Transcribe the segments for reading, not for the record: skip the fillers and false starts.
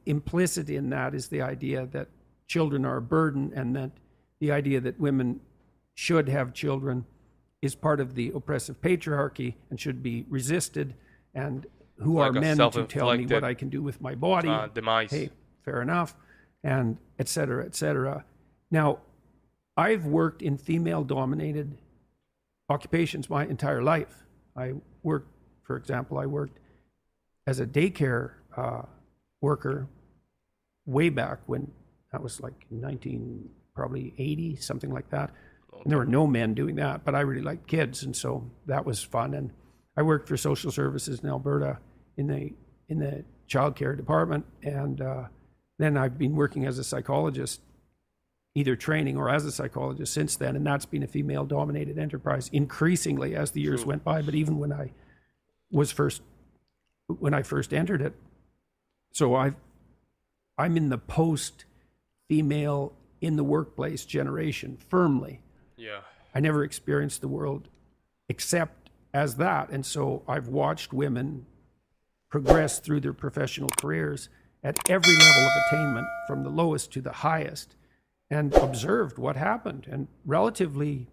implicit in that is the idea that children are a burden, and that the idea that women should have children is part of the oppressive patriarchy and should be resisted. And who Like are a men to tell me what self-inflicted I can do with my body? demise. Hey, fair enough, and et cetera, et cetera. Now, I've worked in female-dominated occupations my entire life. For example, I worked as a daycare worker way back when, that was like 1980, something like that. And there were no men doing that, but I really liked kids, and so that was fun. And I worked for social services in Alberta in the child care department, and then I've been working as a psychologist, either training or as a psychologist since then, and that's been a female-dominated enterprise increasingly as the years went by. But even when I first entered it, so I'm in the post-female in the workplace generation firmly. Yeah. I never experienced the world except as that, and so I've watched women progress through their professional careers at every level of attainment, from the lowest to the highest, and observed what happened, and relatively,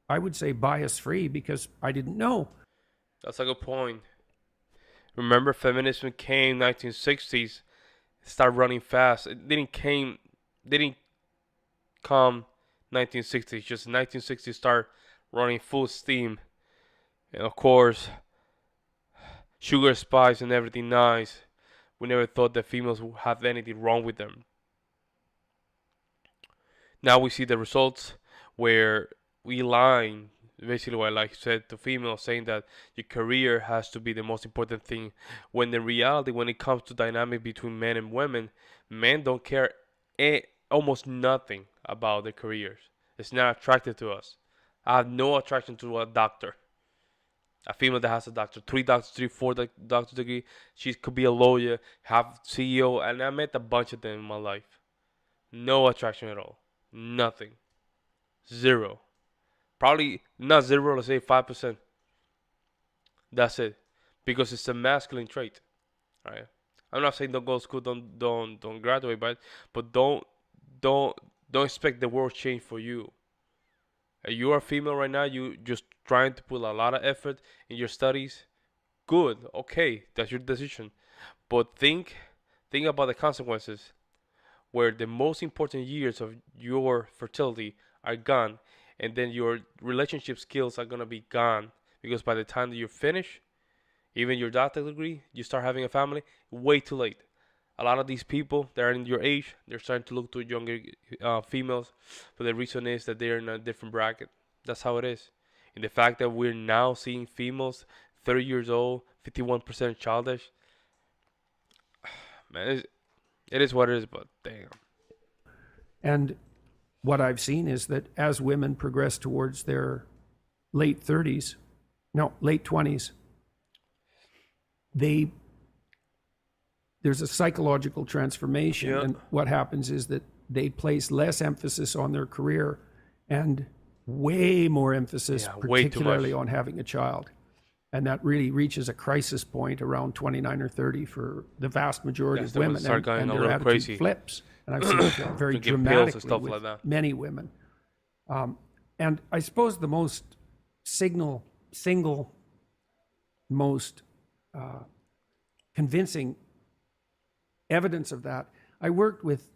I would say, bias-free, because I didn't know. That's a good point. Remember, feminism came 1960s, started running fast. It didn't come 1960s. Just 1960s start running full steam, and of course, sugar, spice, and everything nice. We never thought that females would have anything wrong with them. Now we see the results where we line basically what I said to females, saying that your career has to be the most important thing, when in reality, when it comes to dynamic between men and women, men don't care almost nothing about their careers. It's not attractive to us. I have no attraction to a doctor. A female that has a doctor, 3 doctors, 3, 4 doctor degree. She could be a lawyer, have CEO, and I met a bunch of them in my life. No attraction at all. Nothing. Zero. Probably not zero, let's say 5%. That's it. Because it's a masculine trait. Right? I'm not saying don't go to school, don't graduate, but don't expect the world change for you. You are a female right now, you just trying to put a lot of effort in your studies. Good, okay, that's your decision. But think about the consequences, where the most important years of your fertility are gone, and then your relationship skills are gonna be gone, because by the time that you finish, even your doctor degree, you start having a family, way too late. A lot of these people that are in your age, they're starting to look to younger females, but the reason is that they're in a different bracket. That's how it is. And the fact that we're now seeing females 30 years old, 51% childish, man, it is what it is, but damn. And what I've seen is that as women progress towards their late 20s, there's a psychological transformation. Yeah. And what happens is that they place less emphasis on their career and way more emphasis, particularly on having a child. And that really reaches a crisis point around 29 or 30 for the vast majority of women, and their attitude crazy. flips. And I've seen it very dramatically with like that. many women. And I suppose the most most convincing evidence of that, I worked with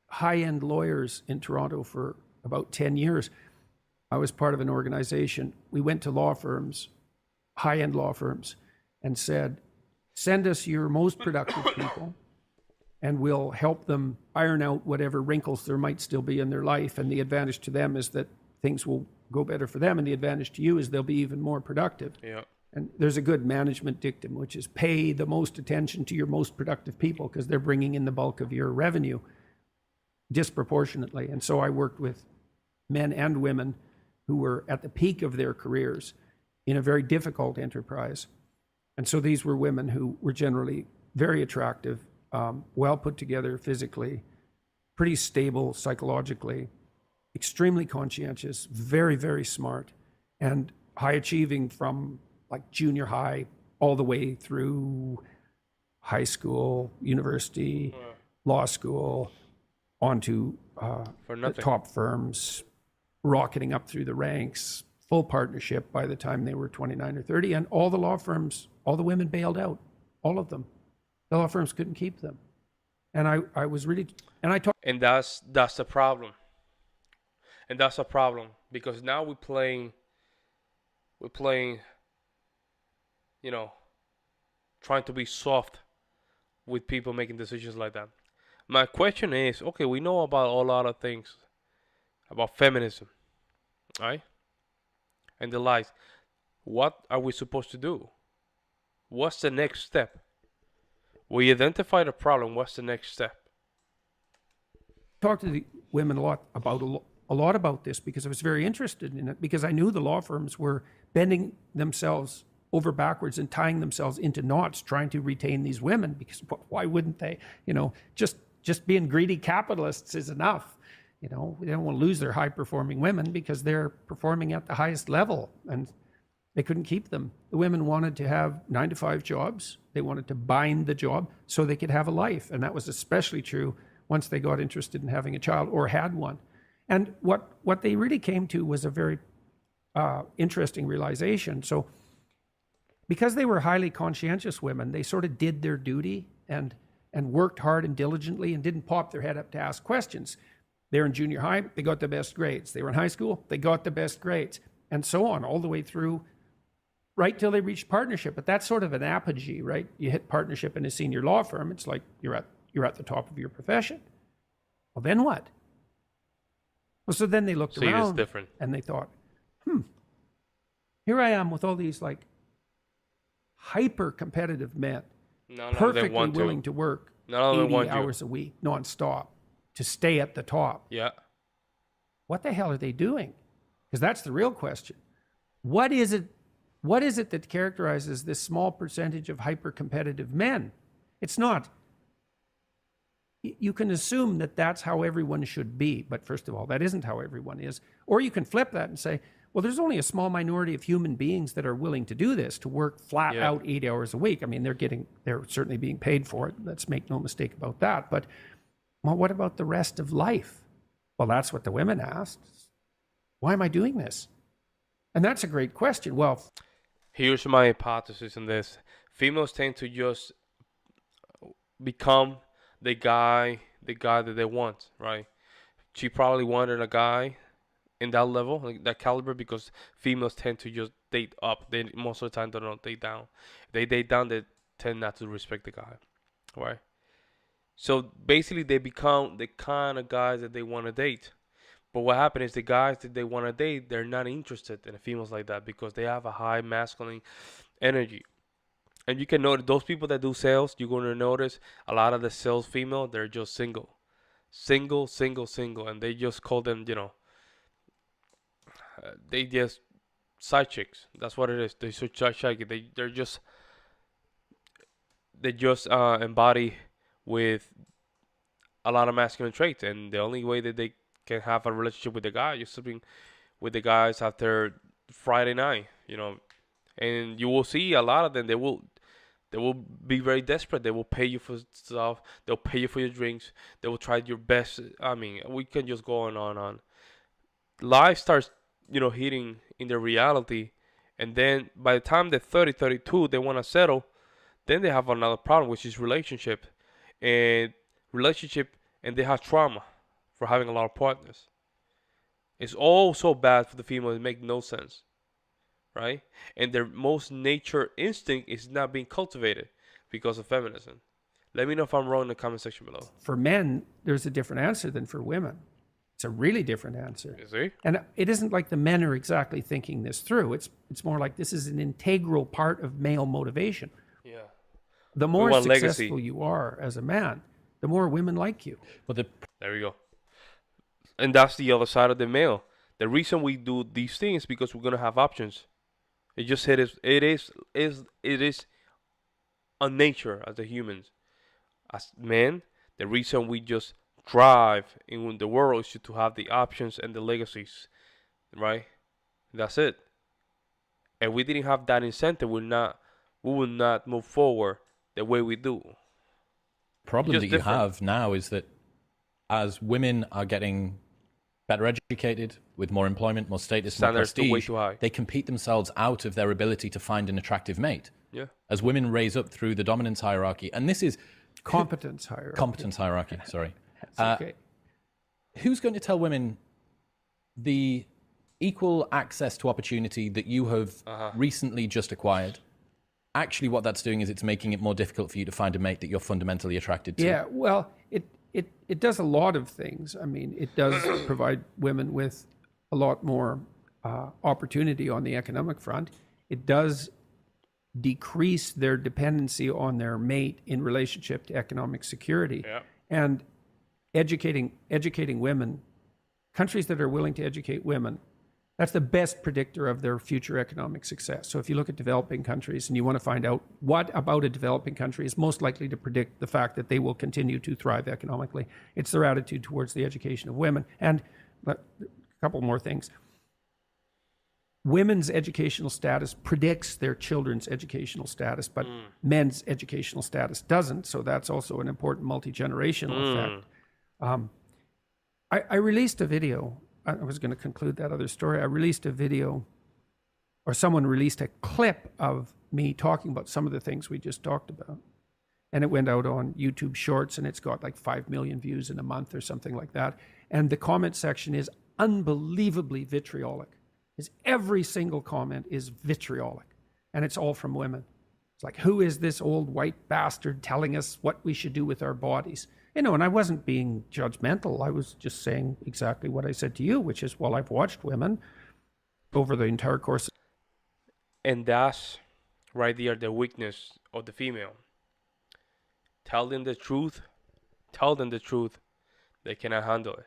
high-end lawyers in Toronto for about 10 years. I was part of an organization. We went to law firms, high-end law firms, and said, send us your most productive people, and we'll help them iron out whatever wrinkles there might still be in their life. And the advantage to them is that things will go better for them, and the advantage to you is they'll be even more productive. Yeah. And there's a good management dictum, which is pay the most attention to your most productive people, because they're bringing in the bulk of your revenue disproportionately. And so I worked with men and women who were at the peak of their careers in a very difficult enterprise. And so these were women who were generally very attractive, well put together physically, pretty stable psychologically, extremely conscientious, very, very smart, and high achieving from like junior high all the way through high school, university, law school, onto For the nothing. top firms, rocketing up through the ranks, full partnership by the time they were 29 or 30. And all the law firms, all the women bailed out, all of them. The law firms couldn't keep them. And I was really, and I talked. And that's the problem. And that's a problem because now we're playing, you know, trying to be soft with people making decisions like that. My question is, okay, we know about a lot of things about feminism, right? And the lies. What are we supposed to do? What's the next step? We identify the problem. What's the next step? Talked to the women a lot about this because I was very interested in it, because I knew the law firms were bending themselves over backwards and tying themselves into knots trying to retain these women, because why wouldn't they? Just being greedy capitalists is enough. They don't want to lose their high performing women because they're performing at the highest level, and they couldn't keep them. The women wanted to have 9-to-5 jobs. They wanted to bind the job so they could have a life. And that was especially true once they got interested in having a child or had one. And what they really came to was a very interesting realization. So because they were highly conscientious women, they sort of did their duty and worked hard and diligently and didn't pop their head up to ask questions. They're in junior high, they got the best grades. They were in high school, they got the best grades, and so on, all the way through, right till they reached partnership. But that's sort of an apogee, right? You hit partnership in a senior law firm, it's like you're at the top of your profession. Well, then what? Well, so then they looked around different. And they thought, here I am with all these like hyper-competitive men, perfectly willing to work 80 hours a week, nonstop, to stay at the top. Yeah. What the hell are they doing? Because that's the real question. What is it that characterizes this small percentage of hyper-competitive men? It's not. You can assume that that's how everyone should be, but first of all, that isn't how everyone is. Or you can flip that and say, well, there's only a small minority of human beings that are willing to do this, to work flat out 8 hours a week. I mean, they're certainly being paid for it. Let's make no mistake about that. But well, what about the rest of life? Well, that's what the women asked. Why am I doing this? And that's a great question. Well, here's my hypothesis in this. Females tend to just become the guy that they want, right? She probably wanted a guy in that level, like that caliber, because females tend to just date up. They most of the time don't date down. If they date down, they tend not to respect the guy, right? So basically, they become the kind of guys that they want to date. But what happens is the guys that they want to date, they're not interested in females like that because they have a high masculine energy. And you can notice those people that do sales, you're going to notice a lot of the sales female, they're just single. And they just call them, they just side chicks. That's what it is. They're so shy. They just embody with a lot of masculine traits, and the only way that they can have a relationship with the guy is sleeping with the guys after Friday night, and you will see a lot of them. They will be very desperate. They will pay you for stuff. They'll pay you for your drinks. They will try your best. I mean, we can just go on and on. Life starts, hitting in their reality, and then by the time they're 30, 32, they want to settle. Then they have another problem, which is relationship, and they have trauma for having a lot of partners. It's all so bad for the female. It makes no sense, right? And their most nature instinct is not being cultivated because of feminism. Let me know if I'm wrong in the comment section below. For men, there's a different answer than for women. It's a really different answer. You see? And it isn't like the men are exactly thinking this through. It's more like this is an integral part of male motivation. Yeah. The more successful you are as a man, the more women like you. There we go. And that's the other side of the male. The reason we do these things is because we're gonna have options. It is a nature as the humans. As men, the reason we just thrive in the world is to have the options and the legacies, right? That's it. If we didn't have that incentive, we would not move forward the way we do. Problem Just that you different. have now is that as women are getting better educated, with more employment, more status, more Standards too way prestige, too high. they compete themselves out of their ability to find an attractive mate. Yeah. As women raise up through the dominance hierarchy, and this is Competence hierarchy. competence hierarchy, sorry. That's okay. Who's going to tell women the equal access to opportunity that you have recently just acquired? Actually, what that's doing is it's making it more difficult for you to find a mate that you're fundamentally attracted to. Yeah, well, it does a lot of things. I mean, it does provide women with a lot more opportunity on the economic front. It does decrease their dependency on their mate in relationship to economic security. Yeah. And educating women, countries that are willing to educate women, that's the best predictor of their future economic success. So if you look at developing countries and you want to find out what about a developing country is most likely to predict the fact that they will continue to thrive economically, it's their attitude towards the education of women. And a couple more things. Women's educational status predicts their children's educational status, but men's educational status doesn't. So that's also an important multi-generational effect. I released a video. I was going to conclude that other story. I released a video, or someone released a clip of me talking about some of the things we just talked about. And it went out on YouTube Shorts, and it's got like 5 million views in a month or something like that. And the comment section is unbelievably vitriolic. Every single comment is vitriolic, and it's all from women. It's like, who is this old white bastard telling us what we should do with our bodies? And I wasn't being judgmental. I was just saying exactly what I said to you, which is, well, I've watched women over the entire course. And that's right there the weakness of the female. Tell them the truth. Tell them the truth. They cannot handle it.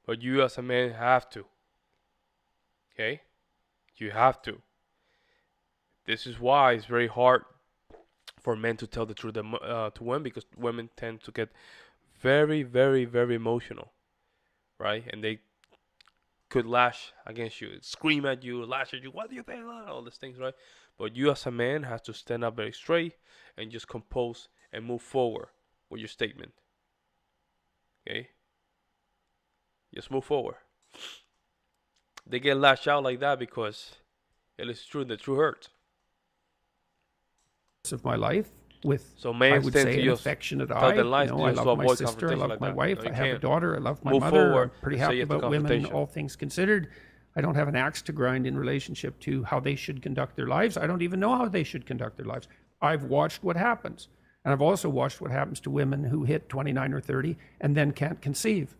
But you as a man have to. Okay? You have to. This is why it's very hard for men to tell the truth to women, because women tend to get very, very, very emotional, right? And they could lash against you, scream at you, lash at you, what do you think? All these things, right? But you as a man have to stand up very straight and just compose and move forward with your statement. Okay? Just move forward. They get lashed out like that because it is true. The truth hurts. Of my life with, so men I would tend say, to an just affectionate tell eye. their lies I just to love my avoid sister, I confrontation love like my that. wife, No, you I have a can't. daughter, I love my Move mother. forward I'm pretty and say happy yes to about women, confrontation. all things considered. I don't have an axe to grind in relationship to how they should conduct their lives. I don't even know how they should conduct their lives. I've watched what happens. And I've also watched what happens to women who hit 29 or 30 and then can't conceive.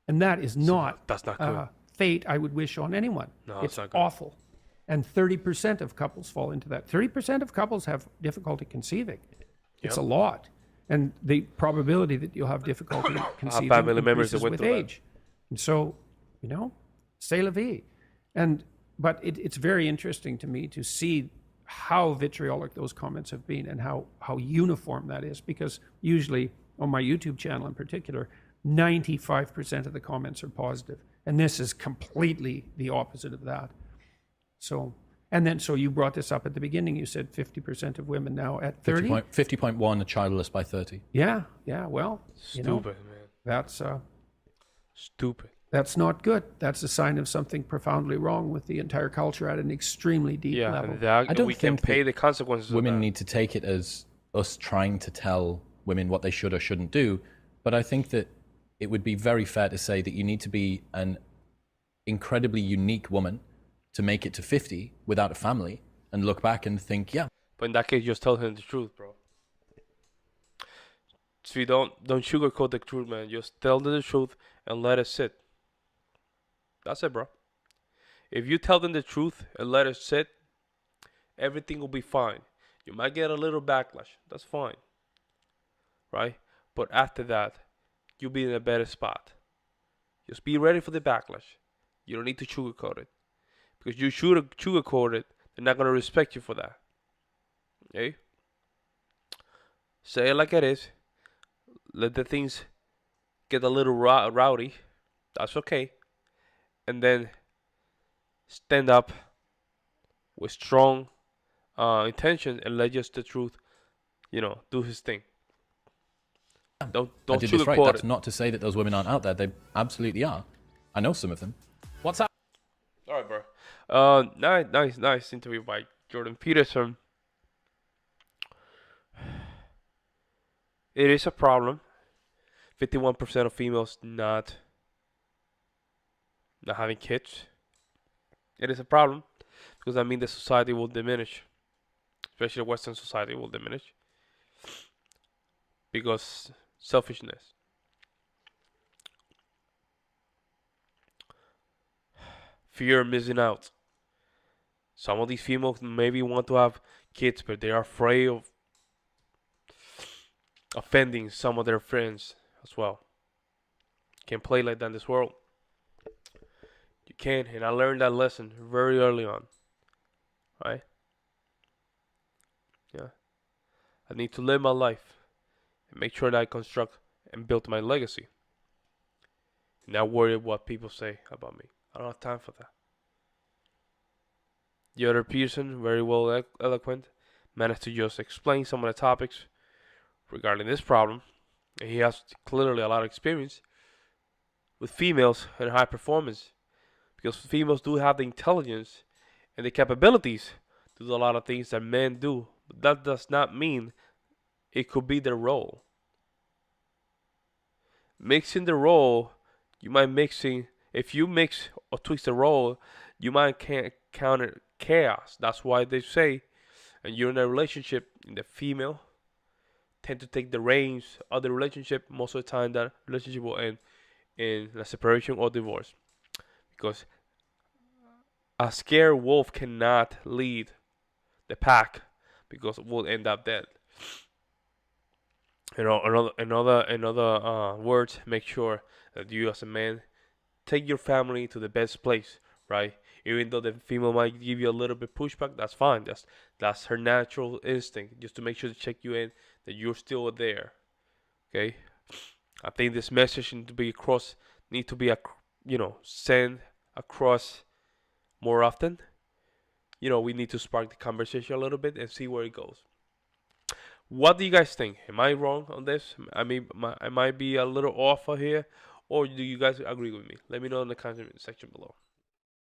And that is not that's not good. Fate I would wish on anyone. No, it's not good. awful. And 30% of couples fall into that. 30% of couples have difficulty conceiving. It's a lot. And the probability that you'll have difficulty conceiving family members that increases went with through that. age. And so, c'est la vie. But it's very interesting to me to see how vitriolic those comments have been and how uniform that is, because usually on my YouTube channel in particular, 95% of the comments are positive. And this is completely the opposite of that. So you brought this up at the beginning. You said 50% of women now at 30. 50.1 are childless by 30. Yeah. Well, Stupid, man. that's Stupid. that's not good. That's a sign of something profoundly wrong with the entire culture at an extremely deep Yeah, level. and that, I don't we can think pay that the consequences Women of that. need to take it as us trying to tell women what they should or shouldn't do. But I think that it would be very fair to say that you need to be an incredibly unique woman to make it to 50 without a family and look back and think, yeah. But in that case, just tell him the truth, bro. So you don't sugarcoat the truth, man. Just tell them the truth and let it sit. That's it, bro. If you tell them the truth and let it sit, everything will be fine. You might get a little backlash. That's fine. Right? But after that, you'll be in a better spot. Just be ready for the backlash. You don't need to sugarcoat it. Because you should sugarcoat it, they're not going to respect you for that. Okay? Say it like it is. Let the things get a little rowdy. That's okay. And then stand up with strong intention and let just the truth do his thing. Don't I did this right. sugarcoat That's it. not to say that those women aren't out there. They absolutely are. I know some of them. What's up? All right, bro. Nice interview by Jordan Peterson. It is a problem. 51% of females not having kids. It is a problem because that means the society will diminish, especially Western society will diminish because selfishness. Fear of missing out. Some of these females maybe want to have kids, but they are afraid of offending some of their friends as well. Can't play like that in this world. You can't, and I learned that lesson very early on. Right? Yeah. I need to live my life and make sure that I construct and build my legacy. Not worry what people say about me. I don't have time for that. The other Peterson, very well eloquent, managed to just explain some of the topics regarding this problem. And he has clearly a lot of experience with females and high performance, because females do have the intelligence and the capabilities to do a lot of things that men do. But that does not mean it could be their role. Mixing the role, if you mix or twist the role, you might counter chaos. That's why they say, and you're in a relationship, the female tend to take the reins of the relationship. Most of the time, that relationship will end in a separation or divorce, because a scared wolf cannot lead the pack, because it will end up dead. Another words, make sure that you as a man take your family to the best place, right? Even though the female might give you a little bit pushback, that's fine. That's her natural instinct, just to make sure to check you in, that you're still there. Okay? I think this message need to be sent across more often. We need to spark the conversation a little bit and see where it goes. What do you guys think? Am I wrong on this? I mean, I might be a little off here, or do you guys agree with me? Let me know in the comment section below.